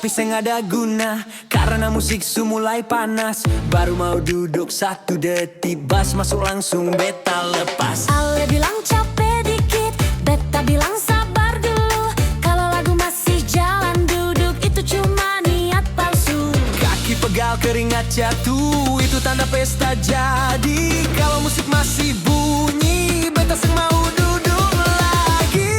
tapi saya nggak ada guna karena musik su mulai panas. Baru mau duduk 1 detik, bass masuk langsung beta lepas. Ale bilang capek dikit, beta bilang sabar dulu. Kalau lagu masih jalan duduk, itu cuma niat palsu. Kaki pegal keringat jatuh, itu tanda pesta jadi. Kalau musik masih bunyi, beta seng mau duduk lagi.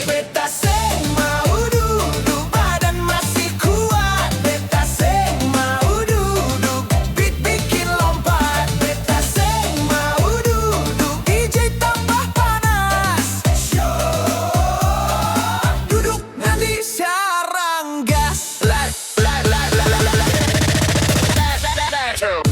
Beta seng mau duduk, badan masih kuat. Beta seng mau duduk, beat bikin lompat. Beta seng mau duduk, DJ tambah panas. Duduk nanti sekarang gas.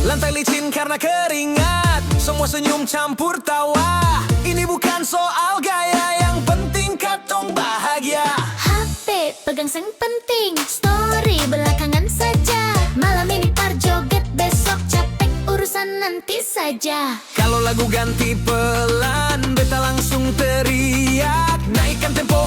Lantai licin karena keringat, semua senyum campur tawa. Ini bukan soal gaya, yang penting katong bahagia. HP pegang seng penting, story belakangan saja. Malam ini par joget, besok capek urusan nanti saja. Kalau lagu ganti pelan, beta langsung teriak. Naikkan tempo